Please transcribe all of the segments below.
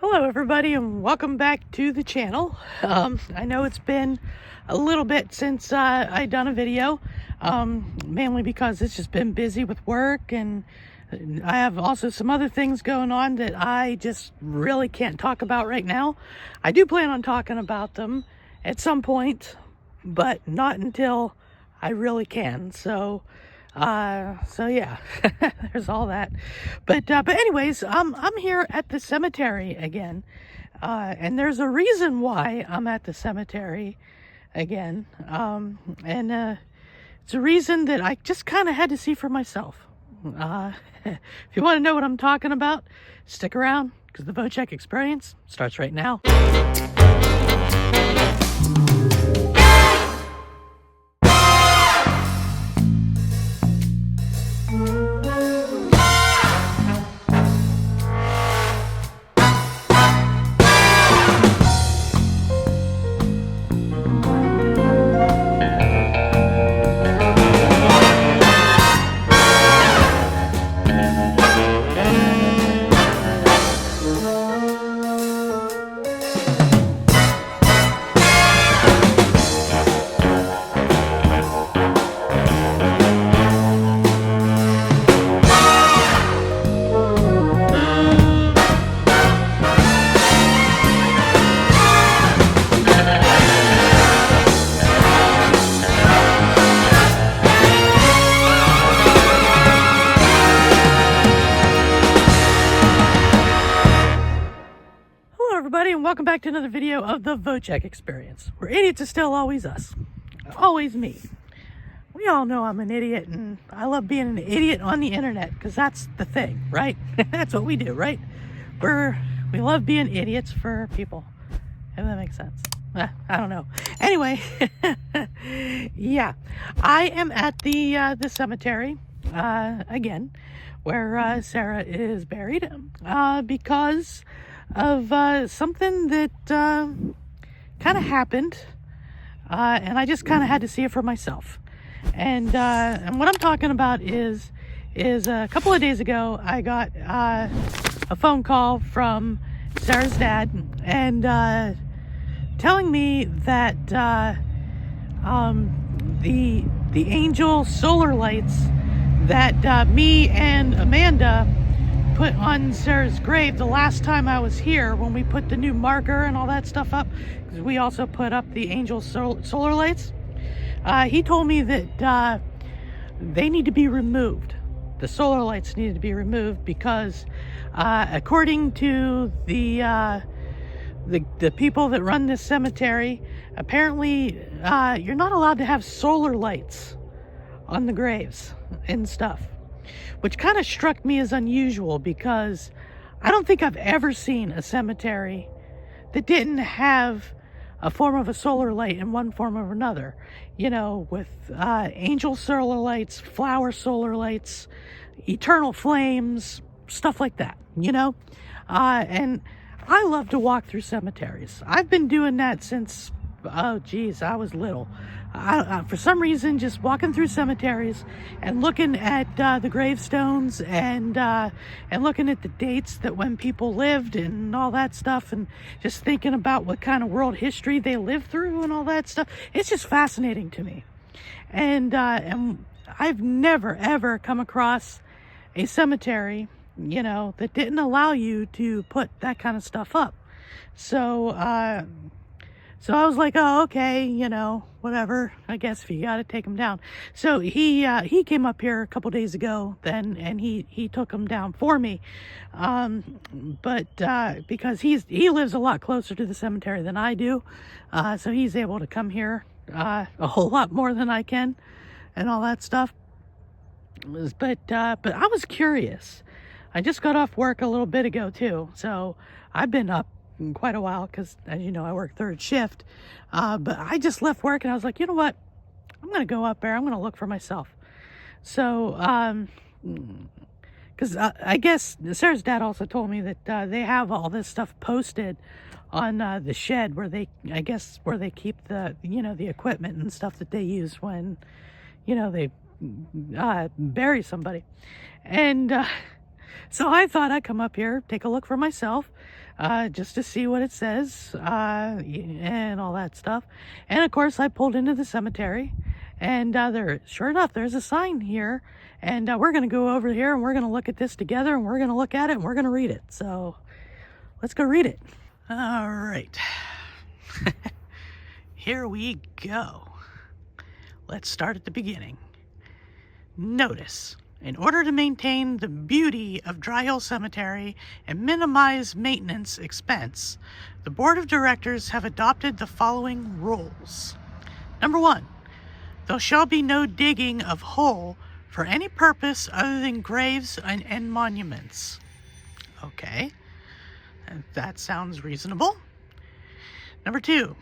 Hello everybody and welcome back to the channel. I know it's been a little bit since I done a video, mainly because it's just been busy with work, and I have also some other things going on that I just really can't talk about right now. I do plan on talking about them at some point, but not until I really can. So yeah, there's all that. But anyways, I'm here at the cemetery again. And there's a reason why I'm at the cemetery again. And it's a reason that I just kind of had to see for myself. If you want to know what I'm talking about, stick around, because the Vocek experience starts right now. Everybody, and welcome back to another video of the Vocek experience, where idiots are still always us, always me. We all know I'm an idiot, and I love being an idiot on the internet, because that's the thing, right? That's what we do, right? We love being idiots for people, if that makes sense. I don't know. Anyway, yeah, I am at the cemetery again, where Sarah is buried, because of something that kind of happened, and I just kind of had to see it for myself. And what I'm talking about is a couple of days ago I got a phone call from Sarah's dad, and telling me that the angel solar lights that me and Amanda put on Sarah's grave the last time I was here, when we put the new marker and all that stuff up, because we also put up the angel solar lights. He told me that they need to be removed. The solar lights needed to be removed because according to the people that run this cemetery, apparently you're not allowed to have solar lights on the graves and stuff, which kind of struck me as unusual, because I don't think I've ever seen a cemetery that didn't have a form of a solar light in one form or another, you know, with angel solar lights, flower solar lights, eternal flames, stuff like that, you know. And I love to walk through cemeteries. I've been doing that since, oh geez, I was little. For some reason, just walking through cemeteries and looking at the gravestones, and looking at the dates that when people lived and all that stuff, and just thinking about what kind of world history they lived through and all that stuff, it's just fascinating to me. And I've never ever come across a cemetery, you know, that didn't allow you to put that kind of stuff up. So I was like, oh, okay, you know, whatever. I guess if you got to take them down. So he came up here a couple days ago then, and he took them down for me. But because he lives a lot closer to the cemetery than I do, so he's able to come here a whole lot more than I can, and all that stuff. But I was curious. I just got off work a little bit ago too, so I've been up quite a while, because as you know, I work third shift. But I just left work, and I was like, you know what, I'm gonna go up there, I'm gonna look for myself. So because I guess Sarah's dad also told me that they have all this stuff posted on the shed where they keep the, you know, the equipment and stuff that they use when, you know, they bury somebody. And So I thought I'd come up here, take a look for myself, just to see what it says, and all that stuff. And of course, I pulled into the cemetery, and sure enough, there's a sign here, and we're going to go over here, and we're going to look at this together, and we're going to look at it, and we're going to read it. So let's go read it. All right. Here we go. Let's start at the beginning. Notice. In order to maintain the beauty of Dry Hill Cemetery and minimize maintenance expense, the Board of Directors have adopted the following rules. Number 1, there shall be no digging of hole for any purpose other than graves and monuments. Okay, that sounds reasonable. Number 2,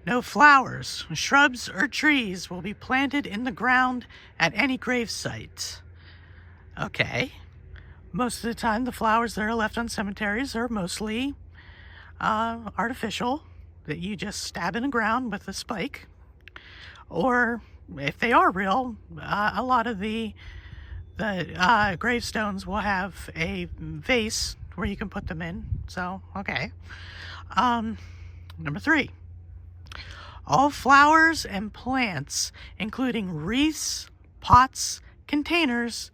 no flowers, shrubs, or trees will be planted in the ground at any grave site. Okay. Most of the time, the flowers that are left on cemeteries are mostly artificial, that you just stab in the ground with a spike. Or, if they are real, a lot of the gravestones will have a vase where you can put them in. So, okay. Number 3. All flowers and plants, including wreaths, pots, containers,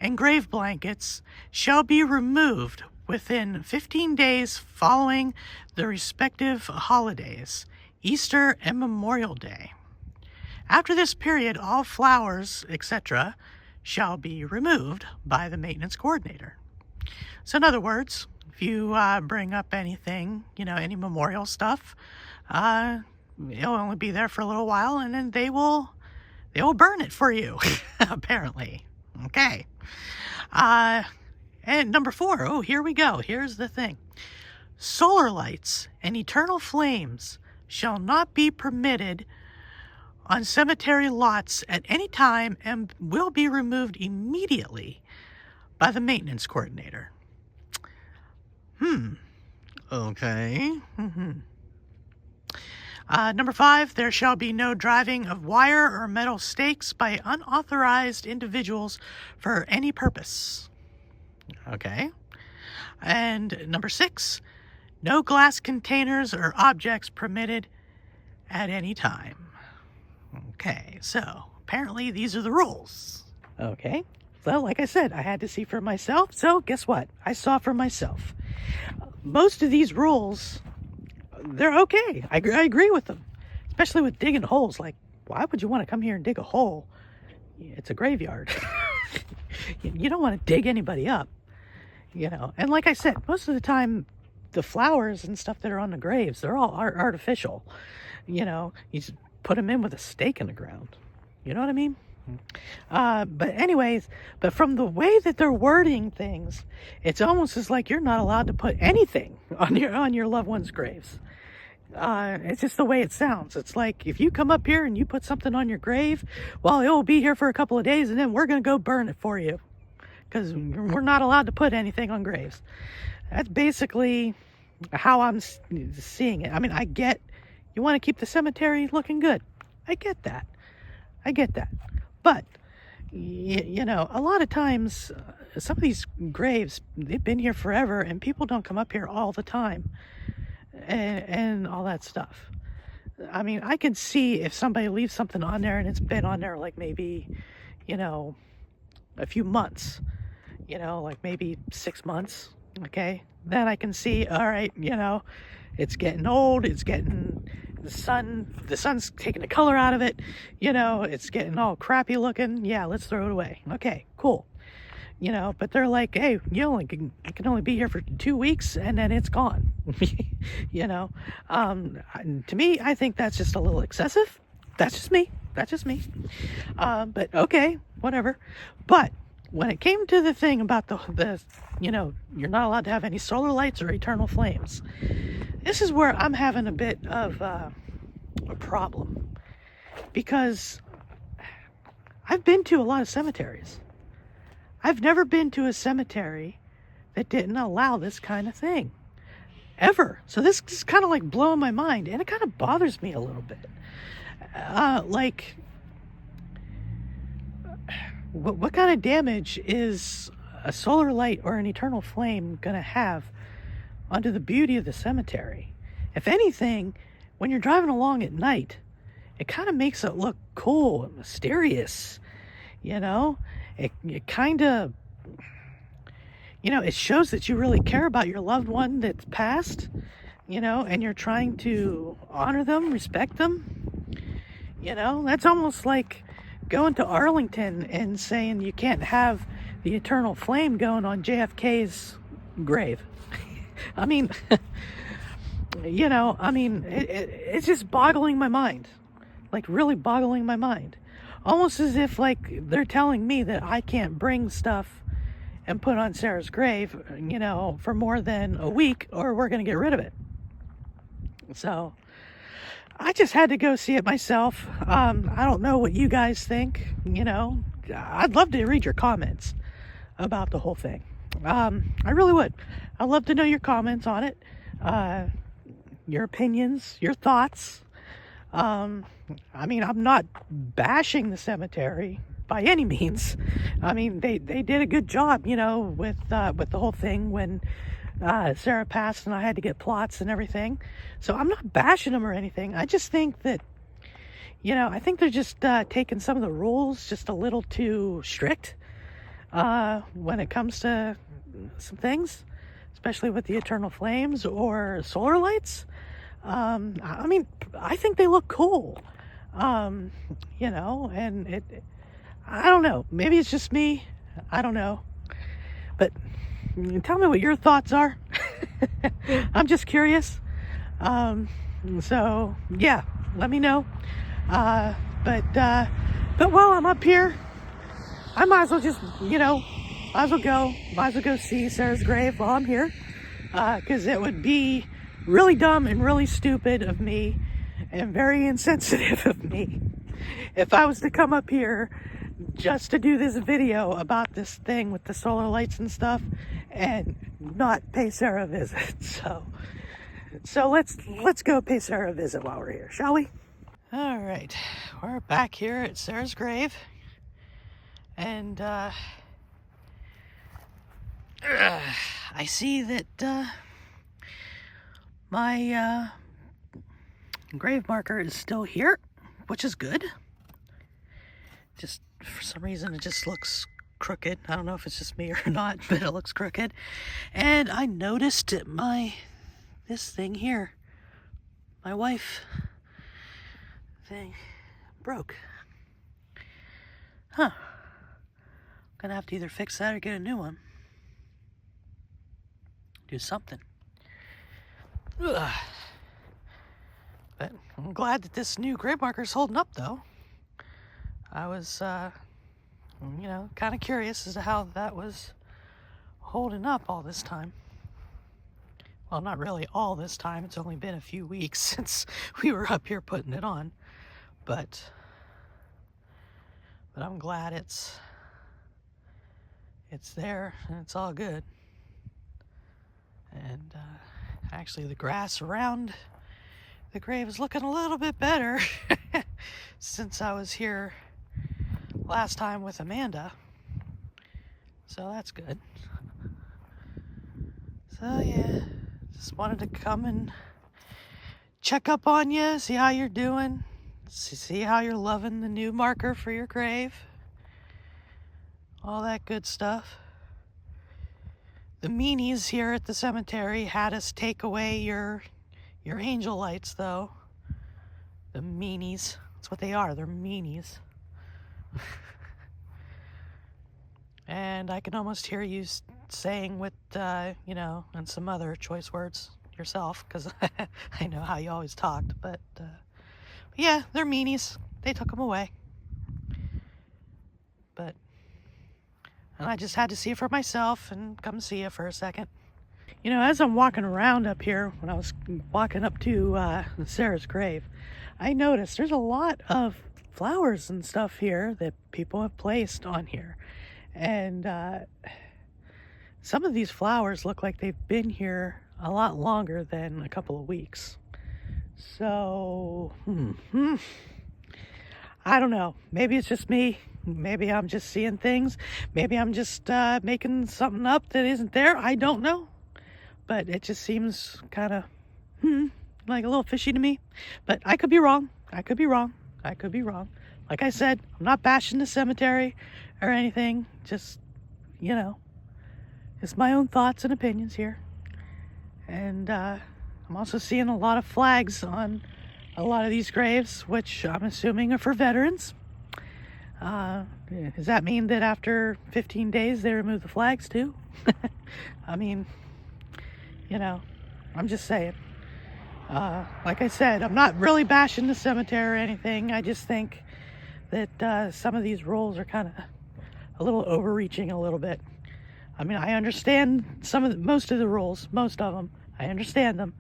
and grave blankets, shall be removed within 15 days following the respective holidays, Easter and Memorial Day. After this period, all flowers, etc., shall be removed by the maintenance coordinator. So in other words, if you bring up anything, any memorial stuff, it'll only be there for a little while, and then they will burn it for you, apparently. Okay. And number 4, oh, here we go. Here's the thing. Solar lights and eternal flames shall not be permitted on cemetery lots at any time and will be removed immediately by the maintenance coordinator. Okay. Number 5, there shall be no driving of wire or metal stakes by unauthorized individuals for any purpose. Okay. And number 6, no glass containers or objects permitted at any time. Okay, so apparently these are the rules. Okay, so like I said, I had to see for myself, so guess what? I saw for myself. Most of these rules, they're okay. I agree with them, especially with digging holes. Like, why would you want to come here and dig a hole? It's a graveyard. You don't want to dig anybody up, And like I said, most of the time, the flowers and stuff that are on the graves, they're all artificial. You just put them in with a stake in the ground. You know what I mean? But from the way that they're wording things, it's almost as like you're not allowed to put anything on your loved one's graves. It's just the way it sounds. It's like if you come up here and you put something on your grave, well, it will be here for a couple of days, and then we're going to go burn it for you because we're not allowed to put anything on graves. That's basically how I'm seeing it. I mean, I get you want to keep the cemetery looking good. I get that. But, a lot of times, some of these graves, they've been here forever, and people don't come up here all the time, and all that stuff. I mean, I can see if somebody leaves something on there, and it's been on there like maybe, a few months, like maybe 6 months, okay? Then I can see, all right, it's getting old, the sun's taking the color out of it, it's getting all crappy looking. Yeah, let's throw it away. Okay, cool. But they're like, hey, it can only be here for 2 weeks and then it's gone. To me, I think that's just a little excessive. That's just me. But okay, whatever. But when it came to the thing about the you're not allowed to have any solar lights or eternal flames, this is where I'm having a bit of a problem, because I've been to a lot of cemeteries. I've never been to a cemetery that didn't allow this kind of thing, ever. So this is kind of like blowing my mind, and it kind of bothers me a little bit. What kind of damage is a solar light or an eternal flame gonna have onto the beauty of the cemetery? If anything, when you're driving along at night, it kind of makes it look cool and mysterious, you know? It kind of, it shows that you really care about your loved one that's passed, and you're trying to honor them, respect them. That's almost like going to Arlington and saying you can't have the eternal flame going on JFK's grave. I mean, it's just boggling my mind. Like, really boggling my mind. Almost as if, like, they're telling me that I can't bring stuff and put on Sarah's grave, for more than a week, or we're going to get rid of it. So, I just had to go see it myself. I don't know what you guys think, I'd love to read your comments about the whole thing. I really would. I'd love to know your comments on it, your opinions, your thoughts. I'm not bashing the cemetery by any means. They did a good job, with the whole thing when Sarah passed and I had to get plots and everything. So I'm not bashing them or anything. I just think that, I think they're just taking some of the rules just a little too strict when it comes to some things, especially with the eternal flames or solar lights. I think they look cool, and I don't know, maybe it's just me, I don't know, but tell me what your thoughts are. I'm just curious. So yeah, let me know. But while I'm up here, I might as well just, might as well go see Sarah's grave while I'm here, because it would be really dumb and really stupid of me and very insensitive of me if I was to come up here just to do this video about this thing with the solar lights and stuff and not pay Sarah a visit. So let's go pay Sarah a visit while we're here, shall we? All right, we're back here at Sarah's grave, and I see that my grave marker is still here, which is good. Just for some reason it just looks crooked. I don't know if it's just me or not, but it looks crooked. And I noticed this thing here, my wife thing, broke. Huh. Gonna have to either fix that or get a new one. Do something. Ugh. But I'm glad that this new grave marker is holding up, though. I was, kind of curious as to how that was holding up all this time. Well, not really all this time. It's only been a few weeks since we were up here putting it on. But I'm glad it's there and it's all good. And actually the grass around the grave is looking a little bit better since I was here last time with Amanda. So that's good. So yeah, just wanted to come and check up on you, see how you're doing, see how you're loving the new marker for your grave, all that good stuff. The meanies here at the cemetery had us take away your angel lights, though. The meanies. That's what they are. They're meanies. And I can almost hear you saying with, and some other choice words yourself, because I know how you always talked. But yeah, they're meanies. They took them away. And I just had to see it for myself and come see it for a second. As I'm walking around up here, when I was walking up to Sarah's grave, I noticed there's a lot of flowers and stuff here that people have placed on here. And some of these flowers look like they've been here a lot longer than a couple of weeks. So, I don't know. Maybe it's just me. Maybe I'm just seeing things. Maybe I'm just making something up that isn't there. I don't know. But it just seems kind of, like a little fishy to me. But I could be wrong. I could be wrong. I could be wrong. Like I said, I'm not bashing the cemetery or anything. Just, it's my own thoughts and opinions here. And I'm also seeing a lot of flags on a lot of these graves, which I'm assuming are for veterans. Does that mean that after 15 days they remove the flags too? I mean, I'm just saying. Like I said, I'm not really bashing the cemetery or anything. I just think that some of these rules are kind of a little overreaching a little bit. I mean, I understand most of the rules, most of them. I understand them.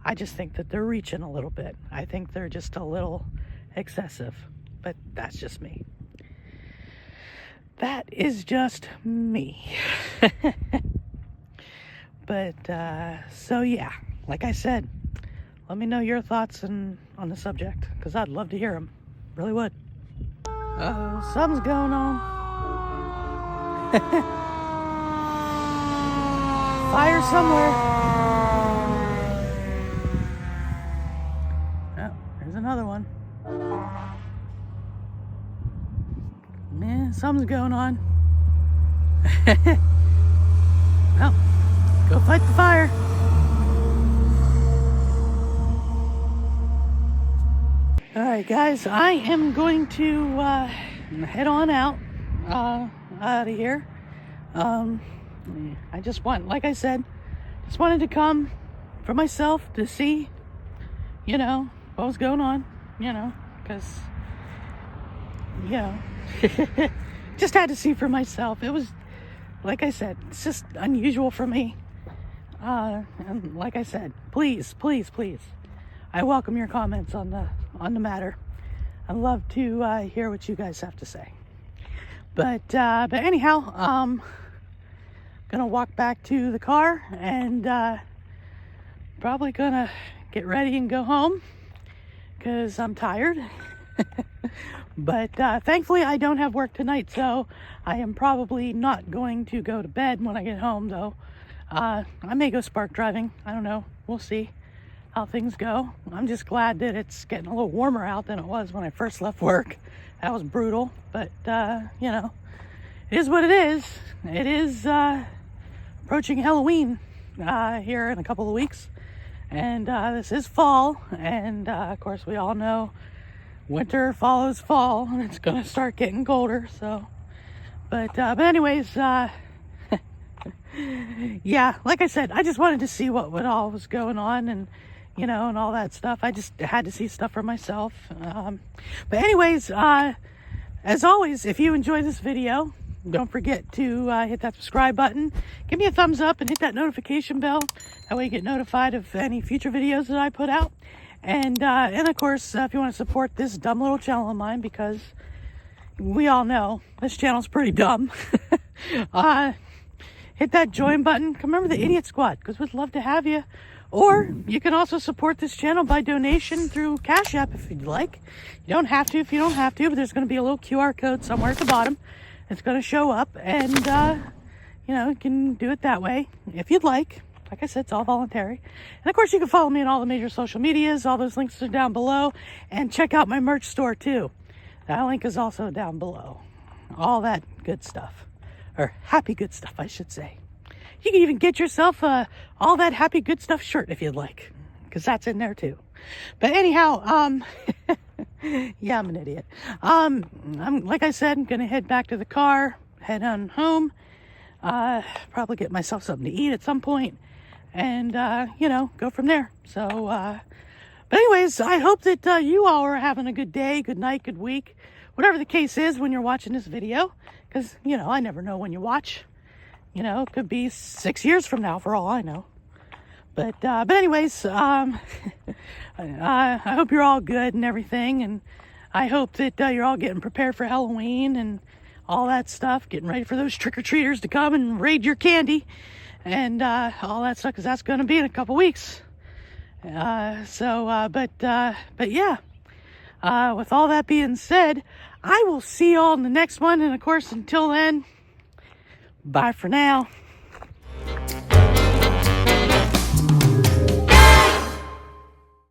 I just think that they're reaching a little bit. I think they're just a little excessive, but that's just me. That is just me. But, so yeah, like I said, let me know your thoughts on the subject, because I'd love to hear them. Really would. Something's going on. Fire somewhere. Oh, there's another one. Yeah, something's going on. Well, go fight the fire. Alright guys, I am going to head on out of here. I just like I said, just wanted to come for myself to see, what was going on, because, just had to see for myself. It was, like I said, it's just unusual for me. And like I said, please, I welcome your comments on the matter. I'd love to hear what you guys have to say. But anyhow, gonna walk back to the car and probably gonna get ready and go home because I'm tired. But thankfully I don't have work tonight, so I am probably not going to go to bed when I get home, though. I may go spark driving. I don't know. We'll see how things go. I'm just glad that it's getting a little warmer out than it was when I first left work. That was brutal, but it is what it is. It is approaching Halloween here in a couple of weeks, and this is fall, and of course we all know winter follows fall, and it's gonna start getting colder. So, but anyways, yeah, like I said, I just wanted to see what all was going on, and and all that stuff. I just had to see stuff for myself. But anyways, as always, if you enjoy this video, don't forget to hit that subscribe button, give me a thumbs up, and hit that notification bell. That way you get notified of any future videos that I put out. And of course, if you want to support this dumb little channel of mine, because we all know this channel's pretty dumb, hit that join button. Come remember the Idiot Squad, because we'd love to have you. Or you can also support this channel by donation through Cash App if you'd like. You don't have to if you don't have to, but there's going to be a little QR code somewhere at the bottom. It's going to show up, and you can do it that way if you'd like. Like I said, it's all voluntary. And of course, you can follow me on all the major social medias. All those links are down below. And check out my merch store too. That link is also down below. All that good stuff. Or happy good stuff, I should say. You can even get yourself all that happy good stuff shirt if you'd like, because that's in there too. But anyhow, yeah, I'm an idiot. I'm, like I said, I'm gonna head back to the car, head on home, probably get myself something to eat at some point, and go from there. So but anyways, I hope that you all are having a good day, good night, good week, whatever the case is when you're watching this video, because I never know when you watch. It could be 6 years from now for all I know. But anyways, I hope you're all good and everything, and I hope that you're all getting prepared for Halloween and all that stuff, getting ready for those trick-or-treaters to come and raid your candy and all that stuff, because that's going to be in a couple weeks. But yeah, With all that being said, I will see y'all in the next one. And of course, until then, bye for now.